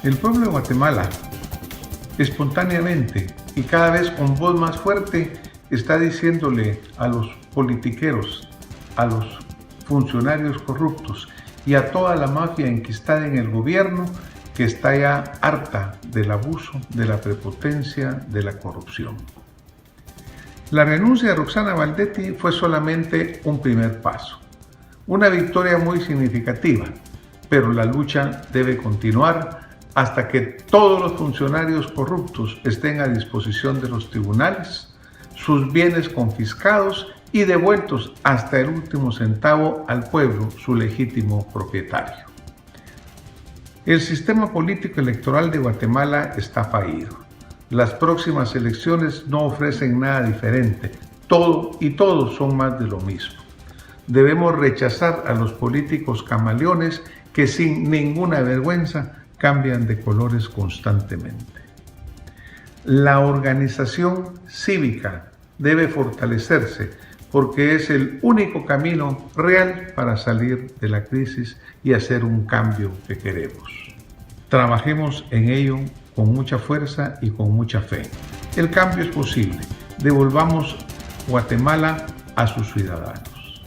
El pueblo de Guatemala, espontáneamente y cada vez con voz más fuerte, está diciéndole a los politiqueros, a los funcionarios corruptos y a toda la mafia enquistada en el gobierno que está ya harta del abuso, de la prepotencia, de la corrupción. La renuncia de Roxana Valdetti fue solamente un primer paso, una victoria muy significativa, pero la lucha debe continuar hasta que todos los funcionarios corruptos estén a disposición de los tribunales, sus bienes confiscados y devueltos hasta el último centavo al pueblo, su legítimo propietario. El sistema político electoral de Guatemala está fallido. Las próximas elecciones no ofrecen nada diferente. Todo y todos son más de lo mismo. Debemos rechazar a los políticos camaleones que sin ninguna vergüenza cambian de colores constantemente. La organización cívica debe fortalecerse porque es el único camino real para salir de la crisis y hacer un cambio que queremos. Trabajemos en ello con mucha fuerza y con mucha fe. El cambio es posible. Devolvamos Guatemala a sus ciudadanos.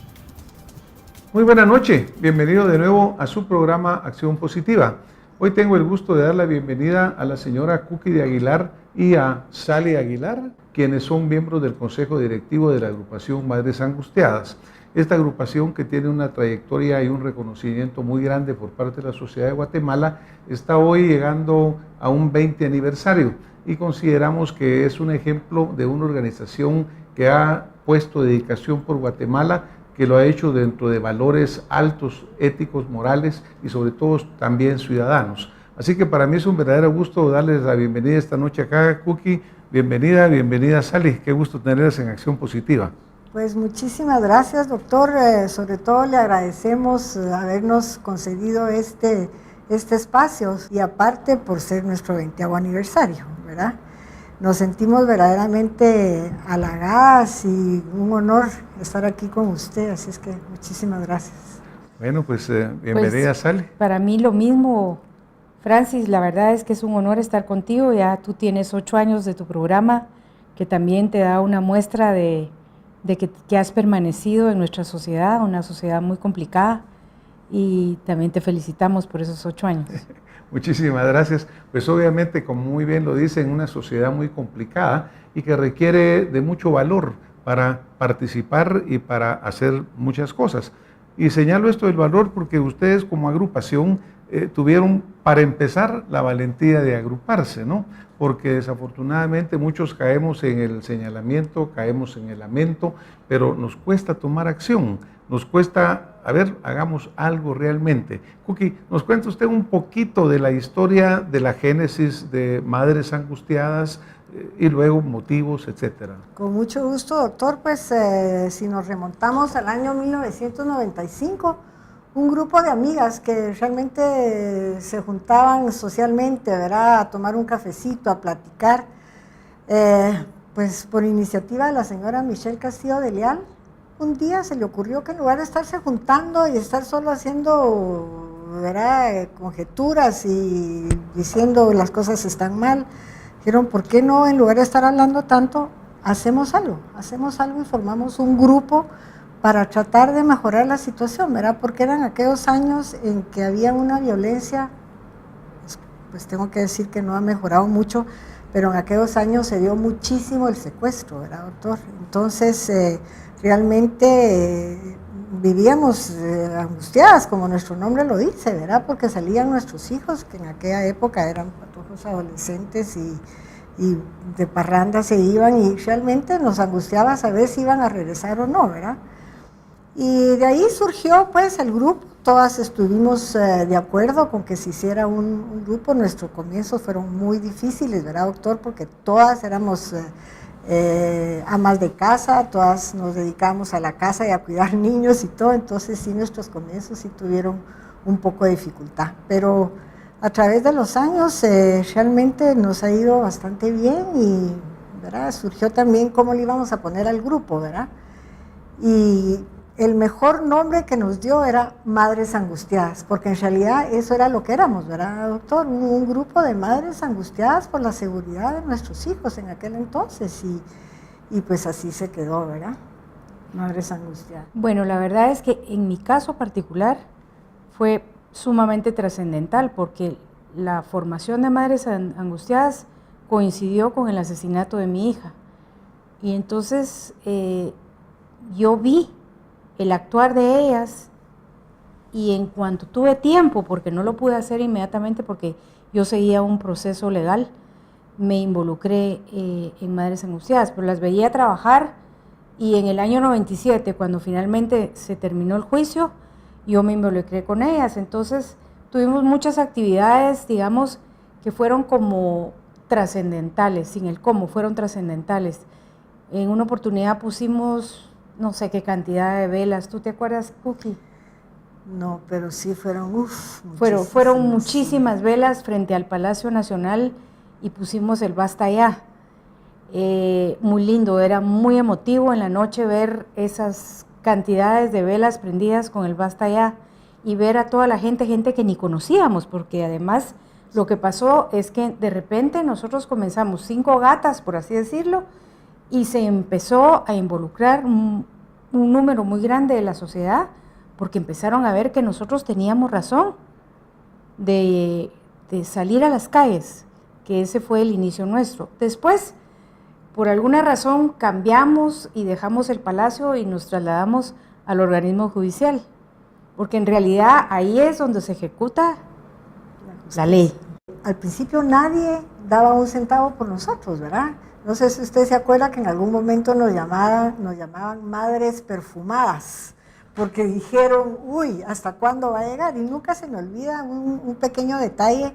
Muy buena noche. Bienvenido de nuevo a su programa Acción Positiva. Hoy tengo el gusto de dar la bienvenida a la señora Cookie de Aguilar y a Sally Aguilar, quienes son miembros del Consejo Directivo de la agrupación Madres Angustiadas. Esta agrupación, que tiene una trayectoria y un reconocimiento muy grande por parte de la sociedad de Guatemala, está hoy llegando a un 20 aniversario y consideramos que es un ejemplo de una organización que ha puesto dedicación por Guatemala, que lo ha hecho dentro de valores altos, éticos, morales y sobre todo también ciudadanos. Así que para mí es un verdadero gusto darles la bienvenida esta noche acá, Cookie. Bienvenida Sally, qué gusto tenerlas en Acción Positiva. Pues muchísimas gracias, doctor. Sobre todo le agradecemos habernos concedido este espacio y aparte por ser nuestro 20º aniversario, ¿verdad? Nos sentimos verdaderamente halagadas y un honor estar aquí con usted, así es que muchísimas gracias. Bueno, pues bienvenida, Sally. Para mí lo mismo, Francis, la verdad es que es un honor estar contigo. Ya tú tienes 8 años de tu programa, que también te da una muestra de que has permanecido en nuestra sociedad, una sociedad muy complicada, y también te felicitamos por esos 8 años. Muchísimas gracias. Pues obviamente, como muy bien lo dicen, una sociedad muy complicada y que requiere de mucho valor para participar y para hacer muchas cosas. Y señalo esto del valor porque ustedes como agrupación tuvieron, para empezar, la valentía de agruparse, ¿no? Porque desafortunadamente muchos caemos en el señalamiento, caemos en el lamento, pero nos cuesta tomar acción, nos cuesta, a ver, hagamos algo realmente. Cookie, ¿nos cuenta usted un poquito de la historia de la génesis de Madres Angustiadas y luego motivos, etcétera? Con mucho gusto, doctor. Pues si nos remontamos al año 1995, un grupo de amigas que realmente se juntaban socialmente, ¿verdad?, a tomar un cafecito, a platicar, pues por iniciativa de la señora Michelle Castillo de Leal, un día se le ocurrió que en lugar de estarse juntando y estar solo haciendo, ¿verdad?, conjeturas y diciendo las cosas están mal, dijeron, ¿por qué no, en lugar de estar hablando tanto, hacemos algo y formamos un grupo para tratar de mejorar la situación, ¿verdad? Porque eran aquellos años en que había una violencia, pues tengo que decir que no ha mejorado mucho, pero en aquellos años se dio muchísimo el secuestro, ¿verdad, doctor? Entonces, realmente vivíamos angustiadas, como nuestro nombre lo dice, ¿verdad? Porque salían nuestros hijos, que en aquella época eran patojos adolescentes y de parranda se iban, y realmente nos angustiaba saber si iban a regresar o no, ¿verdad? Y de ahí surgió pues el grupo. Todas estuvimos de acuerdo con que se hiciera un grupo. Nuestros comienzos fueron muy difíciles, ¿verdad, doctor? Porque todas éramos amas de casa, todas nos dedicábamos a la casa y a cuidar niños y todo, entonces sí, nuestros comienzos sí tuvieron un poco de dificultad. Pero a través de los años realmente nos ha ido bastante bien y, ¿verdad?, surgió también cómo le íbamos a poner al grupo, ¿verdad? Y el mejor nombre que nos dio era Madres Angustiadas, porque en realidad eso era lo que éramos, ¿verdad, doctor? Un grupo de madres angustiadas por la seguridad de nuestros hijos en aquel entonces, y pues así se quedó, ¿verdad? Madres Angustiadas. Bueno, la verdad es que en mi caso particular fue sumamente trascendental, porque la formación de Madres Angustiadas coincidió con el asesinato de mi hija. Y entonces yo vi el actuar de ellas, y en cuanto tuve tiempo, porque no lo pude hacer inmediatamente porque yo seguía un proceso legal, me involucré en Madres Angustiadas, pero las veía trabajar, y en el año 97, cuando finalmente se terminó el juicio, yo me involucré con ellas. Entonces tuvimos muchas actividades, digamos, que fueron como trascendentales, sin el cómo, fueron trascendentales. En una oportunidad pusimos no sé qué cantidad de velas. ¿Tú te acuerdas, Cookie? No, pero sí fueron, fueron muchísimas velas frente al Palacio Nacional, y pusimos el Basta Ya. Muy lindo, era muy emotivo en la noche ver esas cantidades de velas prendidas con el Basta Ya, y ver a toda la gente que ni conocíamos, porque además lo que pasó es que de repente nosotros comenzamos 5 gatas, por así decirlo, y se empezó a involucrar un número muy grande de la sociedad, porque empezaron a ver que nosotros teníamos razón de salir a las calles, que ese fue el inicio nuestro. Después, por alguna razón, cambiamos y dejamos el palacio y nos trasladamos al organismo judicial, porque en realidad ahí es donde se ejecuta la ley. Al principio nadie daba un centavo por nosotros, ¿verdad? No sé si usted se acuerda que en algún momento nos llamaban madres perfumadas, porque dijeron, uy, ¿hasta cuándo va a llegar? Y nunca se me olvida un pequeño detalle,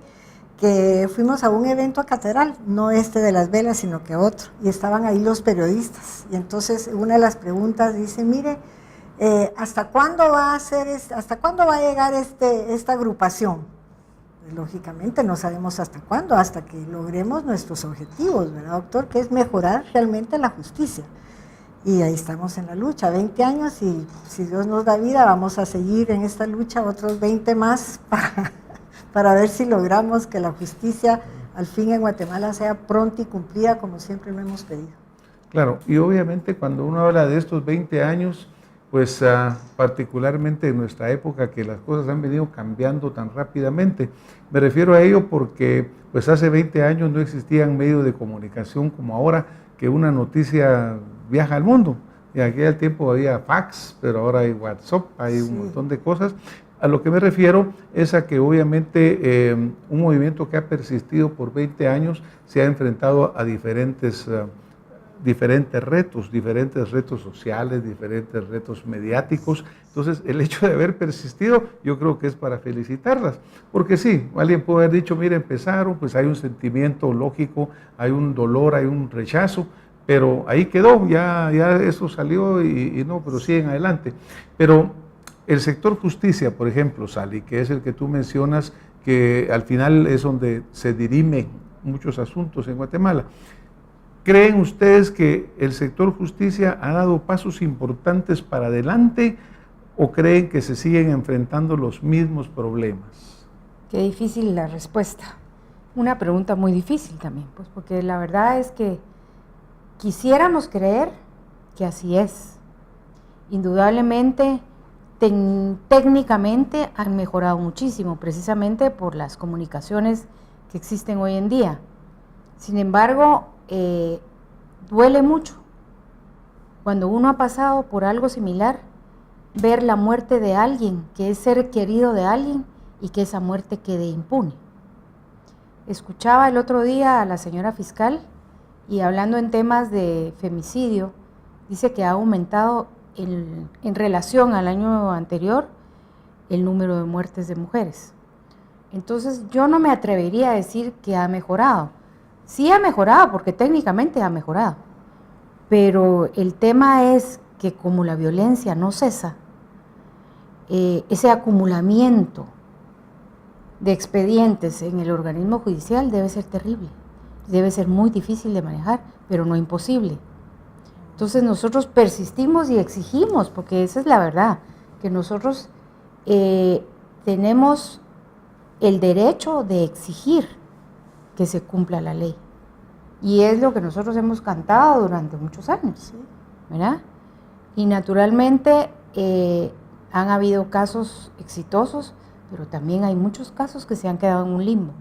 que fuimos a un evento a Catedral, no este de las velas, sino que otro, y estaban ahí los periodistas, y entonces una de las preguntas dice, mire, ¿hasta cuándo va a llegar esta agrupación? Lógicamente no sabemos hasta cuándo, hasta que logremos nuestros objetivos, ¿verdad, doctor? Que es mejorar realmente la justicia. Y ahí estamos en la lucha, 20 años, y si Dios nos da vida, vamos a seguir en esta lucha otros 20 más para ver si logramos que la justicia al fin en Guatemala sea pronta y cumplida como siempre lo hemos pedido. Claro, y obviamente cuando uno habla de estos 20 años, pues particularmente en nuestra época, que las cosas han venido cambiando tan rápidamente. Me refiero a ello porque pues hace 20 años no existían medios de comunicación como ahora, que una noticia viaja al mundo. En aquel tiempo había fax, pero ahora hay WhatsApp, hay un montón de cosas. A lo que me refiero es a que obviamente un movimiento que ha persistido por 20 años se ha enfrentado a diferentes retos sociales, diferentes retos mediáticos. Entonces, el hecho de haber persistido, yo creo que es para felicitarlas, porque sí, alguien puede haber dicho, mire, empezaron, pues hay un sentimiento lógico, hay un dolor, hay un rechazo, pero ahí quedó, ya eso salió y no, pero siguen adelante. Pero el sector justicia, por ejemplo, Sally, que es el que tú mencionas, que al final es donde se dirimen muchos asuntos en Guatemala, ¿creen ustedes que el sector justicia ha dado pasos importantes para adelante o creen que se siguen enfrentando los mismos problemas? Qué difícil la respuesta. Una pregunta muy difícil también, pues porque la verdad es que quisiéramos creer que así es. Indudablemente, técnicamente han mejorado muchísimo, precisamente por las comunicaciones que existen hoy en día. Sin embargo, duele mucho cuando uno ha pasado por algo similar, ver la muerte de alguien, que es ser querido de alguien, y que esa muerte quede impune. Escuchaba el otro día a la señora fiscal, y hablando en temas de femicidio, dice que ha aumentado en relación al año anterior el número de muertes de mujeres. Entonces yo no me atrevería a decir que ha mejorado. Sí ha mejorado, porque técnicamente ha mejorado, pero el tema es que como la violencia no cesa, ese acumulamiento de expedientes en el organismo judicial debe ser terrible, debe ser muy difícil de manejar, pero no imposible. Entonces nosotros persistimos y exigimos, porque esa es la verdad, que nosotros tenemos el derecho de exigir que se cumpla la ley. Y es lo que nosotros hemos cantado durante muchos años, ¿verdad? Y naturalmente han habido casos exitosos, pero también hay muchos casos que se han quedado en un limbo.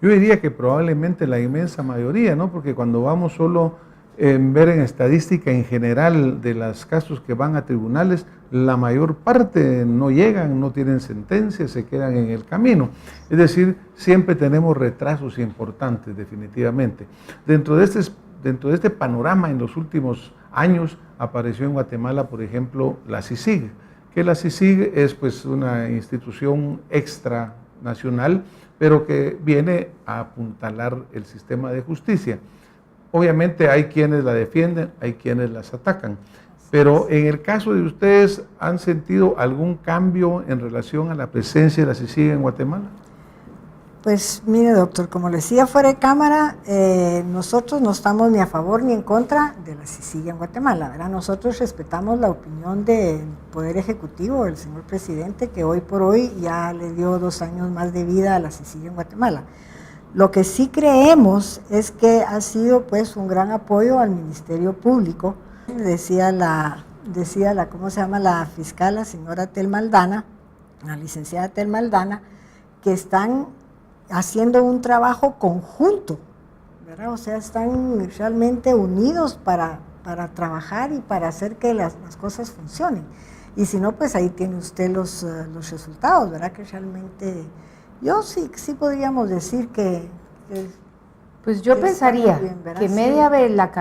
Yo diría que probablemente la inmensa mayoría, ¿no? Porque cuando vamos solo ver en estadística en general de los casos que van a tribunales, la mayor parte no llegan, no tienen sentencia, se quedan en el camino. Es decir, siempre tenemos retrasos importantes, definitivamente. Dentro de este panorama, en los últimos años, apareció en Guatemala, por ejemplo, la CICIG, que la CICIG es pues una institución extranacional, pero que viene a apuntalar el sistema de justicia. Obviamente hay quienes la defienden, hay quienes las atacan, pero en el caso de ustedes, ¿han sentido algún cambio en relación a la presencia de la CICIG en Guatemala? Pues mire, doctor, como le decía fuera de cámara, nosotros no estamos ni a favor ni en contra de la CICIG en Guatemala, ¿verdad? Nosotros respetamos la opinión del Poder Ejecutivo, del señor presidente, que hoy por hoy ya le dio 2 años más de vida a la CICIG en Guatemala. Lo que sí creemos es que ha sido pues un gran apoyo al Ministerio Público. Decía la ¿cómo se llama? La fiscal, la señora Telma Aldana, la licenciada Telma Aldana, que están haciendo un trabajo conjunto, ¿verdad? O sea, están realmente unidos para trabajar y para hacer que las cosas funcionen. Y si no, pues ahí tiene usted los resultados, ¿verdad? Que realmente, yo sí podríamos decir que pues yo pensaría bien, que media vez la